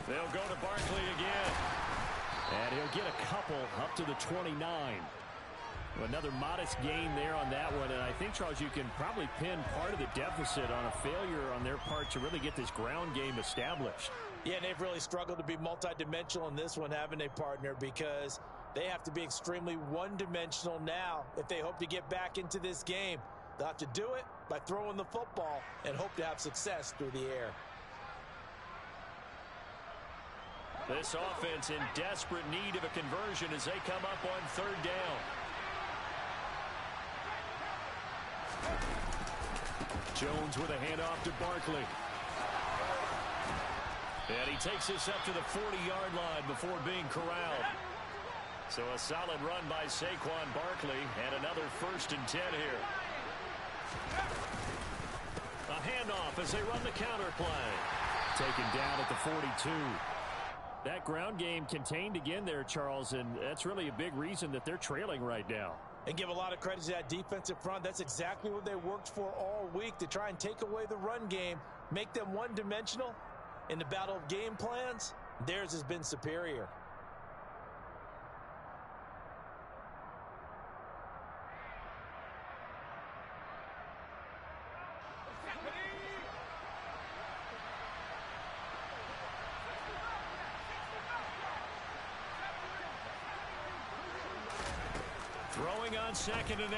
They'll go to Barkley again. And he'll get a couple up to the 29. Another modest gain there on that one. And I think, Charles, you can probably pin part of the deficit on a failure on their part to really get this ground game established. Yeah, and they've really struggled to be multidimensional in this one, haven't they, partner? Because they have to be extremely one-dimensional now if they hope to get back into this game. They'll have to do it by throwing the football and hope to have success through the air. This offense in desperate need of a conversion as they come up on 3rd down. Jones with a handoff to Barkley. And he takes this up to the 40-yard line before being corralled. So a solid run by Saquon Barkley and another 1st and 10 here. A handoff as they run the counter play. Taken down at the 42. That ground game contained again there, Charles, and that's really a big reason that they're trailing right now. And give a lot of credit to that defensive front. That's exactly what they worked for all week, to try and take away the run game, make them one-dimensional. In the battle of game plans, theirs has been superior. Throwing on 2nd and 8.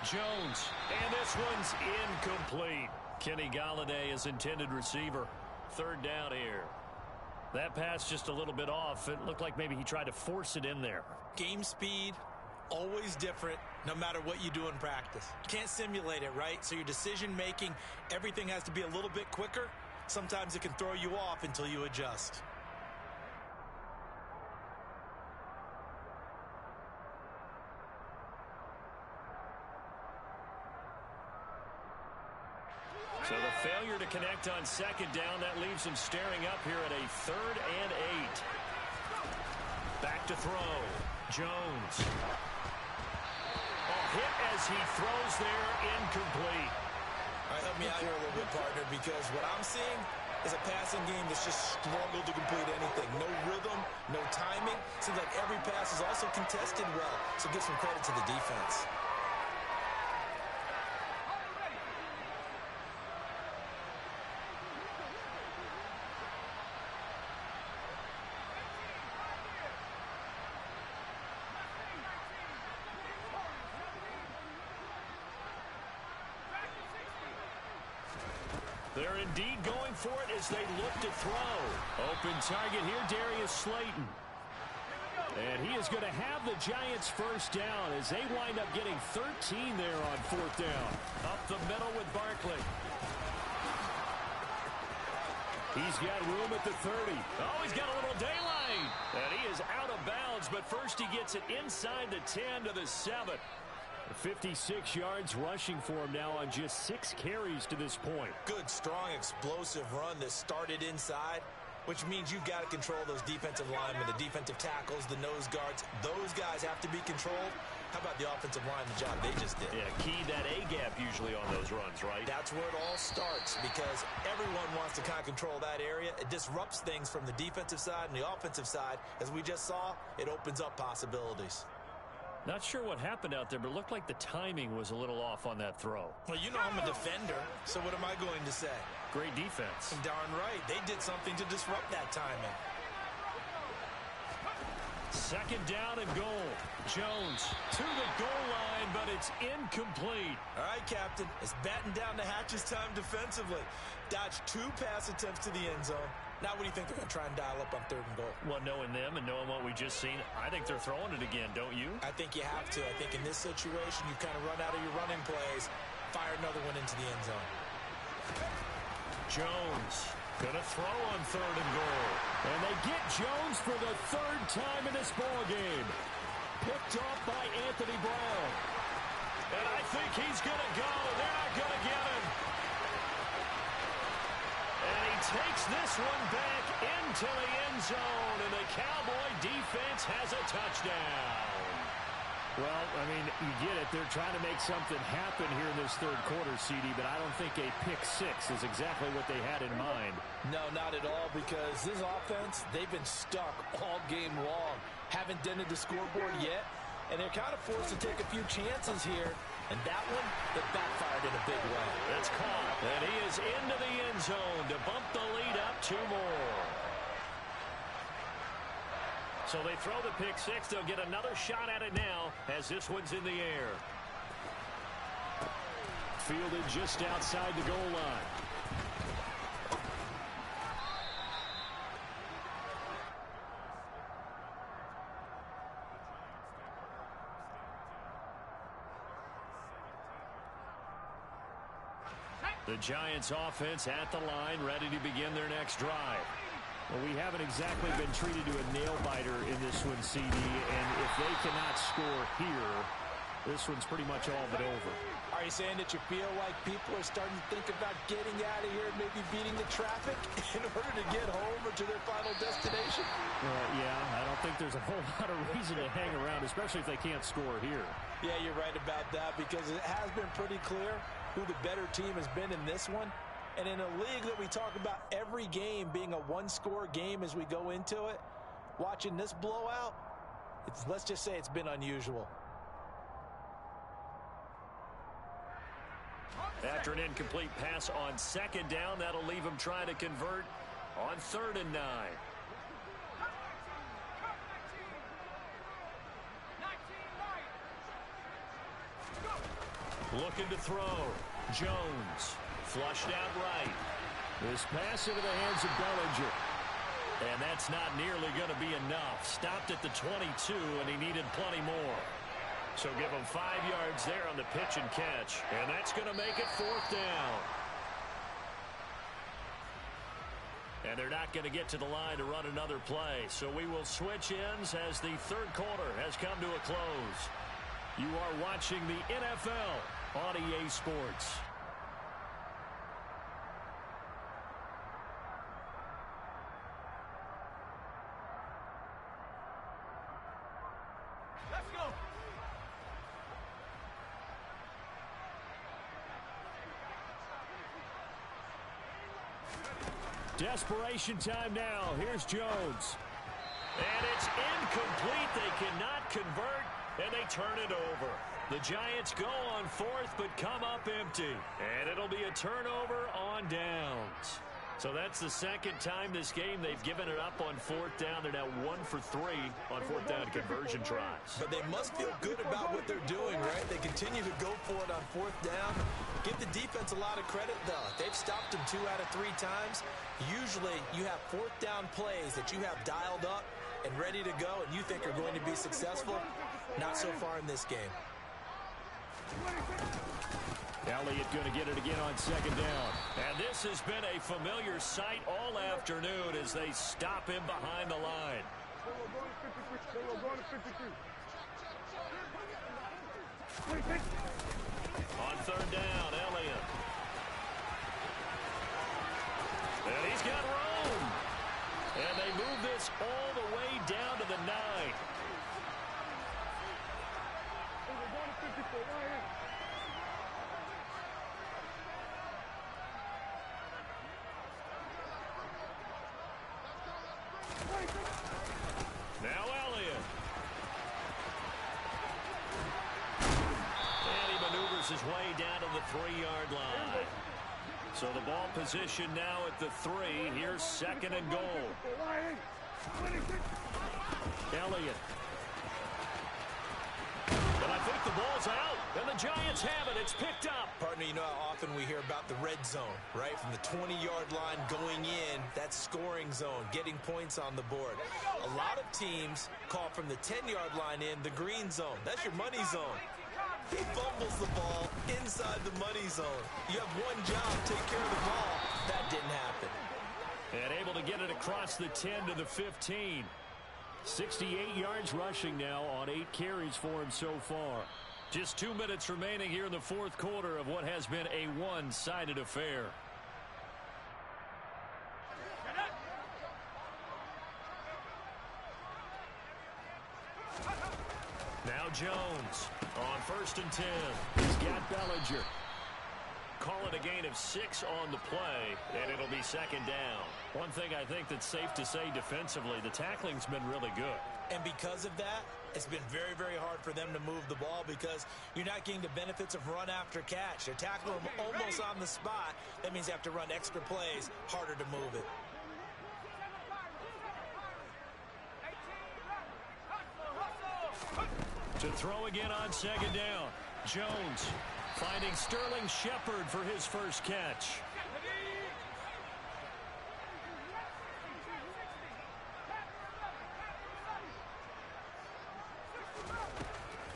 Jones. And this one's incomplete. Kenny Golladay is intended receiver. 3rd down here. That pass just a little bit off. It looked like maybe he tried to force it in there. Game speed, always different, no matter what you do in practice. You can't simulate it, right? So your decision-making, everything has to be a little bit quicker. Sometimes it can throw you off until you adjust. So the failure to connect on 2nd down, that leaves him staring up here at a 3rd and 8. Back to throw. Jones. Oh, hit as he throws there, incomplete. All right, help me out here a little bit, partner, because what I'm seeing is a passing game that's just struggled to complete anything. No rhythm, no timing. Seems like every pass is also contested well, so give some credit to the defense. They're indeed going for it as they look to throw. Open target here, Darius Slayton. And he is going to have the Giants 1st down as they wind up getting 13 there on 4th down. Up the middle with Barkley. He's got room at the 30. Oh, he's got a little daylight. And he is out of bounds, but first he gets it inside the 10 to the 7. 56 yards rushing for him now on just 6 carries to this point. Good, strong, explosive run that started inside, which means you've got to control those defensive linemen, the defensive tackles, the nose guards. Those guys have to be controlled. How about the offensive line, the job they just did? Yeah, key that A-gap usually on those runs, right? That's where it all starts because everyone wants to kind of control that area. It disrupts things from the defensive side and the offensive side. As we just saw, it opens up possibilities. Not sure what happened out there, but it looked like the timing was a little off on that throw. Well, you know I'm a defender, so what am I going to say? Great defense. Darn right. They did something to disrupt that timing. Second down and goal. Jones to the goal line, but it's incomplete. All right, Captain. It's batten down the hatches time defensively. Dodged 2 pass attempts to the end zone. Now what do you think they're going to try and dial up on 3rd and goal? Well, knowing them and knowing what we just seen, I think they're throwing it again, don't you? I think you have to. I think in this situation, you kind of run out of your running plays, fire another one into the end zone. Jones gonna throw on 3rd and goal. And they get Jones for the 3rd time in this ball game. Picked off by Anthony Brown. And I think he's gonna go. They're not gonna get him. And he takes this one back into the end zone, and the Cowboy defense has a touchdown. Well, I mean, you get it. They're trying to make something happen here in this 3rd quarter, CD, but I don't think a pick-6 is exactly what they had in mind. No, not at all, because this offense, they've been stuck all game long. Haven't dented the scoreboard yet, and they're kind of forced to take a few chances here. And that one, it backfired in a big way. That's caught, and he is into the end zone to bump the lead up 2 more. So they throw the pick-6. They'll get another shot at it now as this one's in the air. Fielded just outside the goal line. The Giants offense at the line, ready to begin their next drive. Well, we haven't exactly been treated to a nail-biter in this one, CD, and if they cannot score here, this one's pretty much all but over. Are you saying that you feel like people are starting to think about getting out of here and maybe beating the traffic in order to get home or to their final destination? Yeah, I don't think there's a whole lot of reason to hang around, especially if they can't score here. Yeah, you're right about that because it has been pretty clear who the better team has been in this one. And in a league that we talk about every game being a one-score game as we go into it, watching this blowout, let's just say it's been unusual. After an incomplete pass on 2nd down, that'll leave him trying to convert on 3rd and 9. Looking to throw. Jones. Flushed out right. This pass into the hands of Bellinger. And that's not nearly going to be enough. Stopped at the 22, and he needed plenty more. So give him 5 yards there on the pitch and catch. And that's going to make it 4th down. And they're not going to get to the line to run another play. So we will switch ends as the 3rd quarter has come to a close. You are watching the NFL on EA Sports. Desperation time now. Here's Jones. And it's incomplete. They cannot convert, and they turn it over. The Giants go on 4th, but come up empty. And it'll be a turnover on downs. So that's the 2nd time this game they've given it up on 4th down. They're now 1 for 3 on 4th down conversion tries. But they must feel good about what they're doing, right? They continue to go for it on 4th down. Give the defense a lot of credit, though. They've stopped them 2 out of 3 times. Usually, you have 4th down plays that you have dialed up and ready to go and you think are going to be successful. Not so far in this game. Elliott going to get it again on second down. And this has been a familiar sight all afternoon as they stop him behind the line. On third down, Elliott. And he's got room. And they move this all the way down to the 9. Now Elliott. And he maneuvers his way down to the 3-yard line. So the ball position now at the 3. Here's second and goal. Elliott. And I think the ball's out. And the Giants have it. It's picked up. Partner, you know how often we hear about the red zone, right? From the 20-yard line going in, that's scoring zone, getting points on the board. A lot of teams call from the 10-yard line in the green zone. That's your money zone. He fumbles the ball inside the money zone. You have one job, take care of the ball. That didn't happen. And able to get it across the 10 to the 15. 68 yards rushing now on 8 carries for him so far. Just 2 minutes remaining here in the fourth quarter of what has been a one-sided affair. Now Jones on 1st and 10. He's got Bellinger. Call it a gain of 6 on the play, and it'll be second down. One thing I think that's safe to say defensively, the tackling's been really good. And because of that, it's been very, very hard for them to move the ball because you're not getting the benefits of run after catch. They're tackling them almost on the spot. That means you have to run extra plays, harder to move it. To throw again on second down. Jones finding Sterling Shepard for his first catch.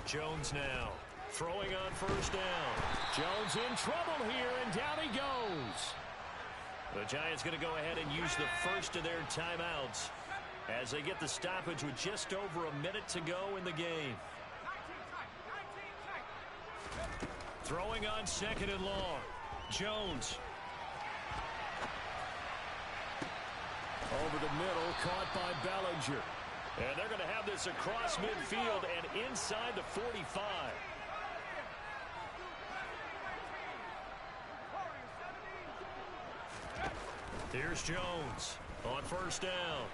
Jones now throwing on first down. Jones in trouble here, and down he goes. The Giants going to go ahead and use the first of their timeouts as they get the stoppage with just over a minute to go in the game. Throwing on second and long. Jones. Over the middle, caught by Bellinger. And they're going to have this across midfield and inside the 45. Here's Jones on first down.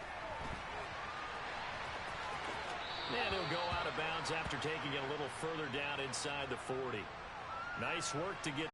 And he'll go out of bounds after taking it a little further down inside the 40. Nice work to get